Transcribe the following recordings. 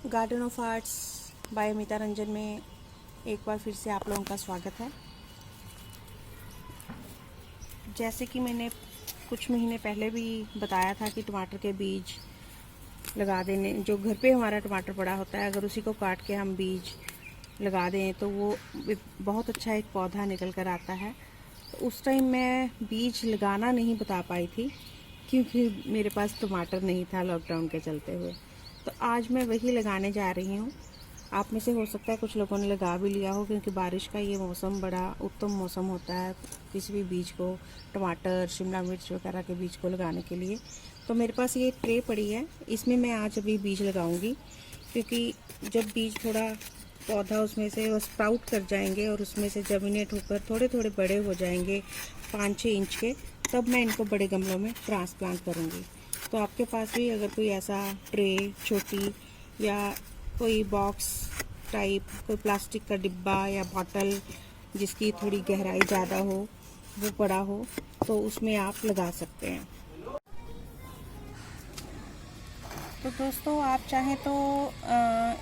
Garden of arts by Amita Ranjan में एक बार फिर से आप लोगों का स्वागत है। जैसे कि मैंने कुछ महीने पहले भी बताया था कि टमाटर के बीज लगा देने, जो घर पे हमारा टमाटर पड़ा होता है अगर उसी को काट के हम बीज लगा दें तो वो बहुत अच्छा एक पौधा निकल कर आता है। तो उस टाइम मैं बीज लगाना नहीं बता पाई थी क्योंकि मेरे पास टमाटर नहीं था लॉकडाउन के चलते हुए। तो आज मैं वही लगाने जा रही हूँ। आप में से हो सकता है कुछ लोगों ने लगा भी लिया हो क्योंकि बारिश का ये मौसम बड़ा उत्तम मौसम होता है किसी भी बीज को, टमाटर, शिमला मिर्च वगैरह के बीज को लगाने के लिए। तो मेरे पास ये ट्रे पड़ी है, इसमें मैं आज अभी बीज लगाऊंगी क्योंकि जब बीज थोड़ा पौधा उसमें से वो स्प्राउट कर जाएंगे और उसमें से जर्मिनेट होकर थोड़े थोड़े बड़े हो जाएंगे 5-6 इंच के, तब मैं इनको बड़े गमलों में ट्रांसप्लांट करूँगी। तो आपके पास भी अगर कोई ऐसा ट्रे, छोटी या कोई बॉक्स टाइप, कोई प्लास्टिक का डिब्बा या बॉटल जिसकी थोड़ी गहराई ज़्यादा हो, वो पड़ा हो, तो उसमें आप लगा सकते हैं। तो दोस्तों आप चाहें तो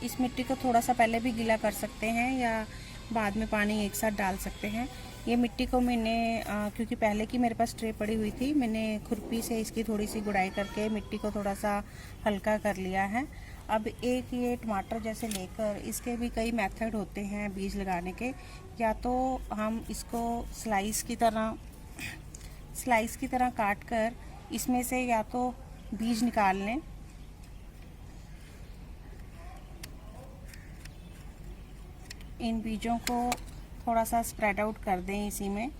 इस मिट्टी को थोड़ा सा पहले भी गीला कर सकते हैं या बाद में पानी एक साथ डाल सकते हैं। ये मिट्टी को मैंने क्योंकि पहले की मेरे पास ट्रे पड़ी हुई थी, मैंने खुरपी से इसकी थोड़ी सी गुड़ाई करके मिट्टी को थोड़ा सा हल्का कर लिया है। अब एक ये टमाटर जैसे लेकर, इसके भी कई मेथड होते हैं बीज लगाने के। या तो हम इसको स्लाइस की तरह काट कर इसमें से या तो बीज निकाल लें, इन बीजों को थोड़ा सा स्प्रेड आउट कर दें इसी में,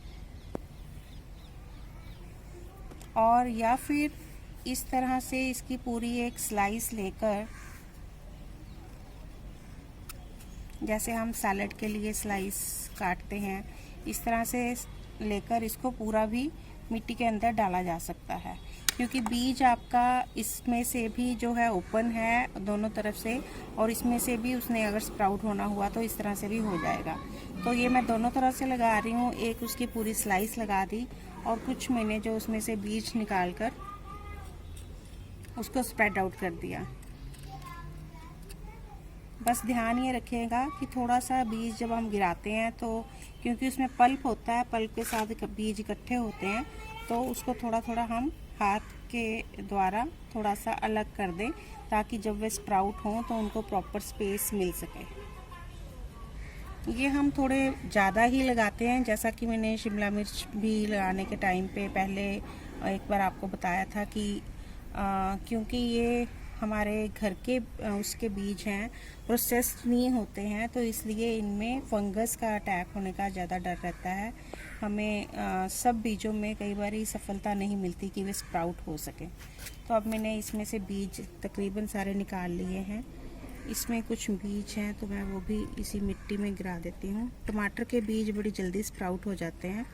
और या फिर इस तरह से इसकी पूरी एक स्लाइस लेकर, जैसे हम सैलेड के लिए स्लाइस काटते हैं, इस तरह से लेकर इसको पूरा भी मिट्टी के अंदर डाला जा सकता है। क्योंकि बीज आपका इसमें से भी जो है ओपन है दोनों तरफ से, और इसमें से भी उसने अगर स्प्राउट होना हुआ तो इस तरह से भी हो जाएगा। तो ये मैं दोनों तरह से लगा रही हूँ, एक उसकी पूरी स्लाइस लगा दी और कुछ मैंने जो उसमें से बीज निकाल कर उसको स्प्रेड आउट कर दिया। बस ध्यान ये रखिएगा कि थोड़ा सा बीज जब हम गिराते हैं तो, क्योंकि उसमें पल्प होता है, पल्प के साथ बीज इकट्ठे होते हैं, तो उसको थोड़ा थोड़ा हम हाथ के द्वारा थोड़ा सा अलग कर दें ताकि जब वे स्प्राउट हों तो उनको प्रॉपर स्पेस मिल सके। ये हम थोड़े ज़्यादा ही लगाते हैं, जैसा कि मैंने शिमला मिर्च भी लगाने के टाइम पे पहले एक बार आपको बताया था कि क्योंकि ये हमारे घर के उसके बीज हैं, प्रोसेस्ड नहीं होते हैं, तो इसलिए इनमें फंगस का अटैक होने का ज़्यादा डर रहता है। हमें सब बीजों में कई बार ही सफलता नहीं मिलती कि वे स्प्राउट हो सके। तो अब मैंने इसमें से बीज तकरीबन सारे निकाल लिए हैं। इसमें कुछ बीज हैं तो मैं वो भी इसी मिट्टी में गिरा देती हूँ। टमाटर के बीज बड़ी जल्दी स्प्राउट हो जाते हैं।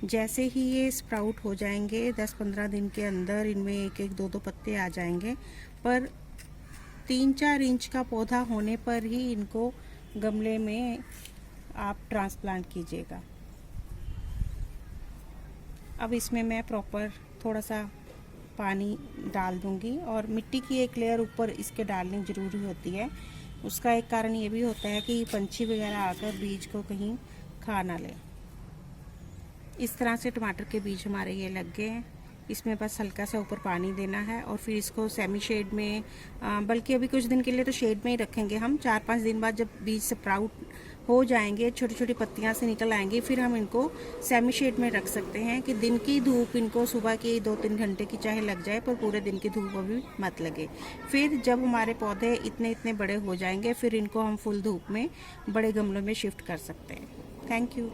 जैसे ही ये स्प्राउट हो जाएंगे 10-15 दिन के अंदर इनमें 1-1, 2-2 पत्ते आ जाएंगे, पर 3-4 इंच का पौधा होने पर ही इनको गमले में आप ट्रांसप्लांट कीजिएगा। अब इसमें मैं प्रॉपर थोड़ा सा पानी डाल दूंगी और मिट्टी की एक लेयर ऊपर इसके डालनी ज़रूरी होती है। उसका एक कारण ये भी होता है कि पंछी वगैरह आकर बीज को कहीं खा ना ले। इस तरह से टमाटर के बीज हमारे ये लग गए हैं। इसमें बस हल्का सा ऊपर पानी देना है और फिर इसको सेमी शेड में, बल्कि अभी कुछ दिन के लिए तो शेड में ही रखेंगे हम। 4-5 दिन बाद जब बीज स्प्राउट हो जाएंगे, छोटी छोटी पत्तियां से निकल आएंगी, फिर हम इनको सेमी शेड में रख सकते हैं कि दिन की धूप इनको सुबह की 2-3 घंटे की चाहे लग जाए, पर पूरे दिन की धूप अभी मत लगे। फिर जब हमारे पौधे इतने इतने बड़े हो जाएंगे फिर इनको हम फुल धूप में बड़े गमलों में शिफ्ट कर सकते हैं। Thank you.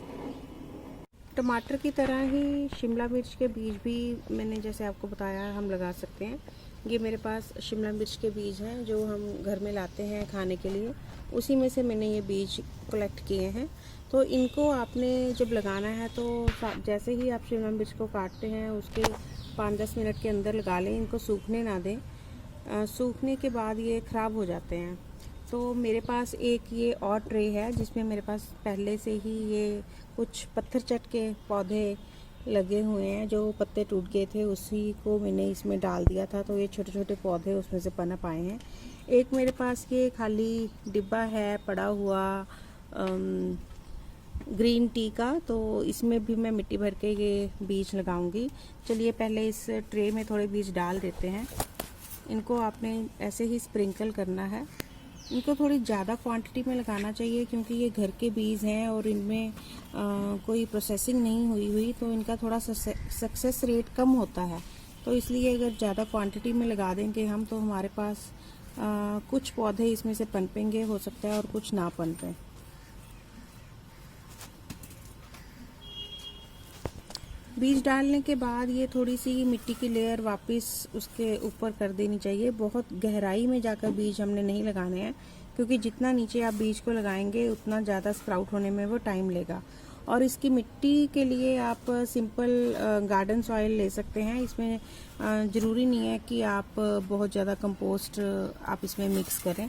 टमाटर की तरह ही शिमला मिर्च के बीज भी मैंने जैसे आपको बताया हम लगा सकते हैं। ये मेरे पास शिमला मिर्च के बीज हैं जो हम घर में लाते हैं खाने के लिए, उसी में से मैंने ये बीज कलेक्ट किए हैं। तो इनको आपने जब लगाना है तो जैसे ही आप शिमला मिर्च को काटते हैं उसके 5-10 मिनट के अंदर लगा लें, इनको सूखने ना दें। सूखने के बाद ये ख़राब हो जाते हैं। तो मेरे पास एक ये और ट्रे है जिसमें मेरे पास पहले से ही ये कुछ पत्थर चट के पौधे लगे हुए हैं, जो पत्ते टूट गए थे उसी को मैंने इसमें डाल दिया था, तो ये छोटे छोटे पौधे उसमें से पनप आए हैं। एक मेरे पास ये खाली डिब्बा है पड़ा हुआ ग्रीन टी का, तो इसमें भी मैं मिट्टी भर के ये बीज लगाऊंगी। चलिए पहले इस ट्रे में थोड़े बीज डाल देते हैं। इनको आपने ऐसे ही स्प्रिंकल करना है। इनको थोड़ी ज़्यादा क्वांटिटी में लगाना चाहिए क्योंकि ये घर के बीज हैं और इनमें कोई प्रोसेसिंग नहीं हुई, तो इनका थोड़ा सक्सेस रेट कम होता है। तो इसलिए अगर ज़्यादा क्वांटिटी में लगा देंगे हम, तो हमारे पास कुछ पौधे इसमें से पनपेंगे, हो सकता है, और कुछ ना पनपें। बीज डालने के बाद ये थोड़ी सी मिट्टी की लेयर वापस उसके ऊपर कर देनी चाहिए। बहुत गहराई में जाकर बीज हमने नहीं लगाने हैं क्योंकि जितना नीचे आप बीज को लगाएंगे उतना ज़्यादा स्प्राउट होने में वो टाइम लेगा। और इसकी मिट्टी के लिए आप सिंपल गार्डन सॉइल ले सकते हैं। इसमें ज़रूरी नहीं है कि आप बहुत ज़्यादा कंपोस्ट आप इसमें मिक्स करें।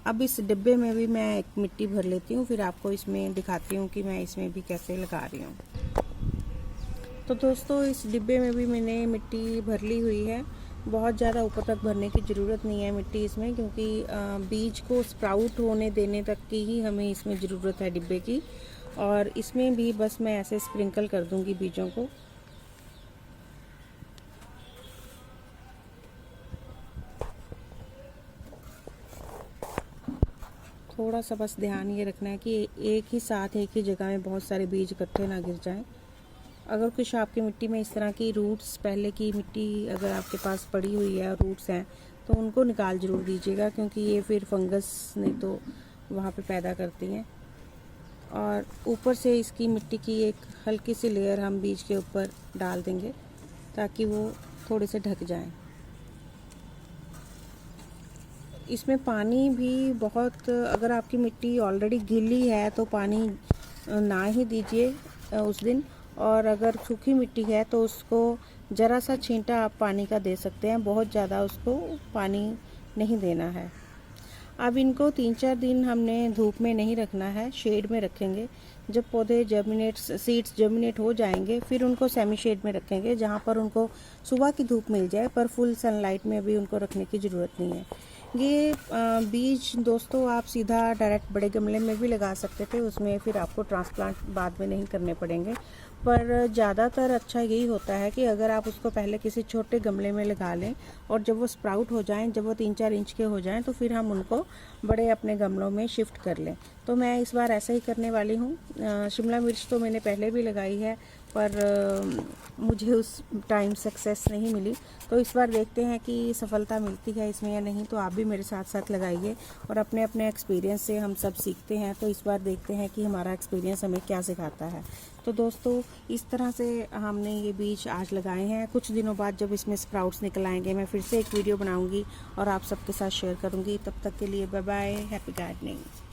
अब इस डिब्बे में भी मैं एक मिट्टी भर लेती हूँ, फिर आपको इसमें दिखाती हूँ कि मैं इसमें भी कैसे लगा रही हूँ। तो दोस्तों इस डिब्बे में भी मैंने मिट्टी भर ली हुई है। बहुत ज़्यादा ऊपर तक भरने की ज़रूरत नहीं है मिट्टी इसमें, क्योंकि बीज को स्प्राउट होने देने तक की ही हमें इसमें ज़रूरत है डिब्बे की। और इसमें भी बस मैं ऐसे स्प्रिंकल कर दूंगी बीजों को। थोड़ा सा बस ध्यान ये रखना है कि एक ही साथ एक ही जगह में बहुत सारे बीज इकट्ठे ना गिर जाएं। अगर कुछ आपकी मिट्टी में इस तरह की रूट्स, पहले की मिट्टी अगर आपके पास पड़ी हुई है और रूट्स हैं, तो उनको निकाल ज़रूर दीजिएगा क्योंकि ये फिर फंगस नहीं तो वहाँ पे पैदा करती हैं। और ऊपर से इसकी मिट्टी की एक हल्की सी लेयर हम बीज के ऊपर डाल देंगे ताकि वो थोड़े से ढक जाएं। इसमें पानी भी बहुत, अगर आपकी मिट्टी ऑलरेडी गीली है तो पानी ना ही दीजिए उस दिन, और अगर सूखी मिट्टी है तो उसको ज़रा सा छींटा आप पानी का दे सकते हैं, बहुत ज़्यादा उसको पानी नहीं देना है। अब इनको 3-4 दिन हमने धूप में नहीं रखना है, शेड में रखेंगे। जब पौधे सीड्स जर्मिनेट हो जाएंगे फिर उनको सेमी शेड में रखेंगे, जहाँ पर उनको सुबह की धूप मिल जाए, पर फुल सनलाइट में भी उनको रखने की ज़रूरत नहीं है। ये बीज दोस्तों आप सीधा डायरेक्ट बड़े गमले में भी लगा सकते थे, उसमें फिर आपको ट्रांसप्लांट बाद में नहीं करने पड़ेंगे। पर ज़्यादातर अच्छा यही होता है कि अगर आप उसको पहले किसी छोटे गमले में लगा लें और जब वो स्प्राउट हो जाएं, जब वो 3-4 इंच के हो जाएं, तो फिर हम उनको बड़े अपने गमलों में शिफ्ट कर लें। तो मैं इस बार ऐसा ही करने वाली हूँ। शिमला मिर्च तो मैंने पहले भी लगाई है, पर मुझे उस टाइम सक्सेस नहीं मिली। तो इस बार देखते हैं कि सफलता मिलती है इसमें या नहीं। तो आप भी मेरे साथ साथ लगाइए और अपने अपने एक्सपीरियंस से हम सब सीखते हैं। तो इस बार देखते हैं कि हमारा एक्सपीरियंस हमें क्या सिखाता है। तो दोस्तों इस तरह से हमने ये बीज आज लगाए हैं। कुछ दिनों बाद जब इसमें स्प्राउट्स निकल आएंगे, मैं फिर से एक वीडियो बनाऊंगी और आप सबके साथ शेयर करूंगी। तब तक के लिए बाय बाय, हैप्पी गार्डनिंग।